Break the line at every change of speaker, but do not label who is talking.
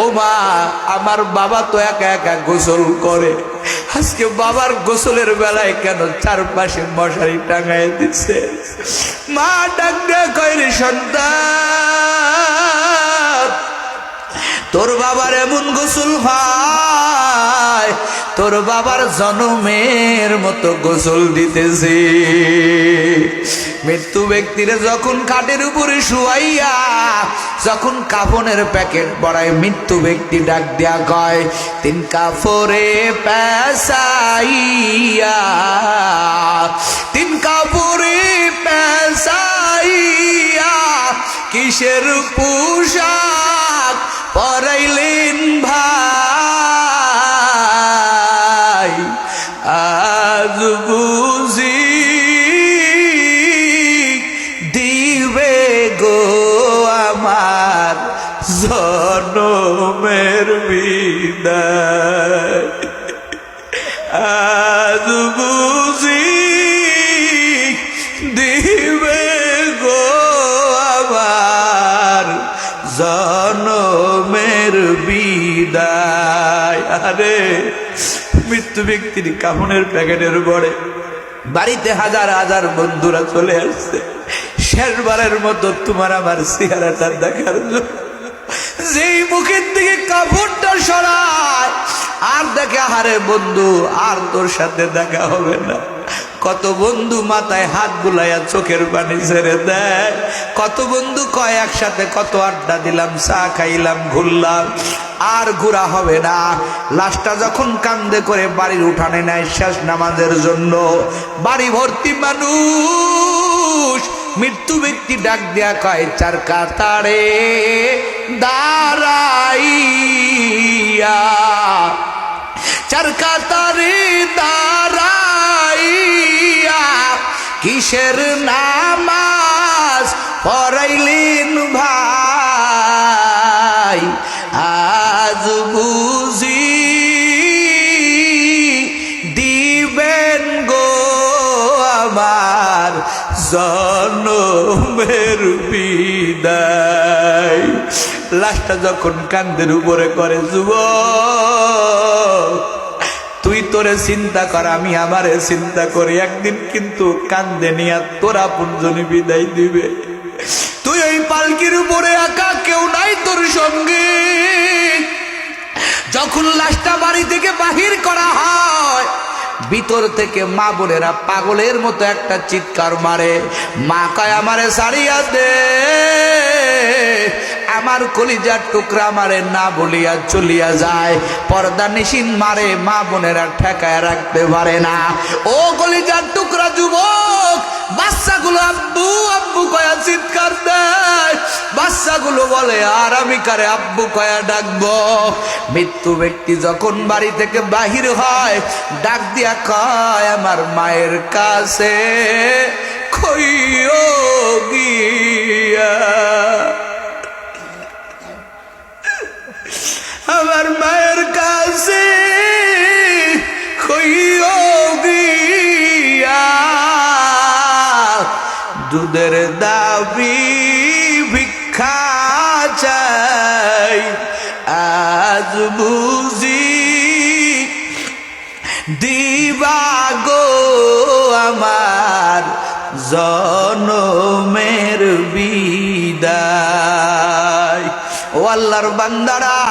ও মা, আমার বাবা তো একা একা গোসল করে, আজকে বাবার গোসলের বেলায় কেন চারপাশে মশারি টাঙায় দিচ্ছে? মা ডাক দেয়া কয়, রে সন্তান, তোর বাবার এমন গোসল হয়, তোর বাবার জনমের মতো গোসল দিতেছে। মৃত্যু ব্যক্তিরে যখন খাটের উপরে শুয়াইয়া যখন কাফনের প্যাকেট পড়ায়, মৃত্যু ব্যক্তি ডাক দেয়া কয়, তিন কাপড়ে পেশাইয়া, তিন কাপড়ে পেশাইয়া কিসের পোশাক পরাইলেন ভাই, আজ বুঝি দিবে গো আমার জনমের বিদায়, আজ বুঝি দিবে গো আমার জনমের বিদায়। আরে মৃত্যু ব্যক্তির কাফনের প্যাকেটের পরে বাড়িতে হাজার হাজার বন্ধুরা চলে আসছে শেষবারের মতো তোমার আমার চেহারাটা দেখার জন্য। যেই মুখের দিকে কাপড়টা সরায় আর দেখে, আরে বন্ধু আর তোর সাথে দেখা হবে না। কত বন্ধু মাথায় হাত বুলাইয়া চোখের পানি ছেড়ে দেয়, কত বন্ধু কয় একসাথে কত আড্ডা দিলাম, চা খাইলাম, ঘুরলাম, আর ঘোরা হবে না। লাশটা যখন কান্দে করে বাড়ির উঠানে নেয় শেষ নামাজের জন্য, বাড়ি ভর্তি মানুষ, মৃত্যু ব্যক্তি ডাক দেয়া কয়, চার কাতারে দাঁড়াইয়া, চার কাতারে দাঁড়াইয়া কিসের নামাজ পড়াইলেন ভাই, আজ বুঝি দিবেন গো আমার জনমের বিদায়। লাশটা যখন কান্দের উপরে করে, যুবক তুই তোরে চিন্তা কর, আমি আমারে চিন্তা করি, একদিন কিন্তু কান্দে নিয়া তোরা পুঞ্জনি বিদায় দিবে। তুই ওই পালকির উপরে একা, কেউ নাই তোর সঙ্গে। যখন লাশটা বাড়ি থেকে বাহির করা হয়, ভিতর থেকে মা বোনেরা পাগলের মতো একটা চিৎকার মারে, মা কয় আমারে ছাড়িয়া দে, আমার কলিজার টুকরা মারে না বলিয়া চলিয়া যায়। পর্দা নিশিন মারে, মা বোনেরা ঠেকায় রাখতে পারে না। ও কলিজার টুকরা যুবক, বাচ্চাগুলো আব্বু আব্বু কয়া চিৎকার দেয়, বাচ্চাগুলো বলে আর আমি কারে আব্বু কয়া ডাকবো। মৃত্যু ব্যক্তি যখন বাড়ি থেকে বাহির হয়, ডাক দিয়া কয়, আমার মায়ের কাছে কইও গিয়া, আমার মায়ের কাছে কইও গিয়া, দুধের দাবি ভিক্ষা চাই, আজ বুঝি দিবা গো আমার জনমের বিদায়। ও আল্লাহর বান্দারা,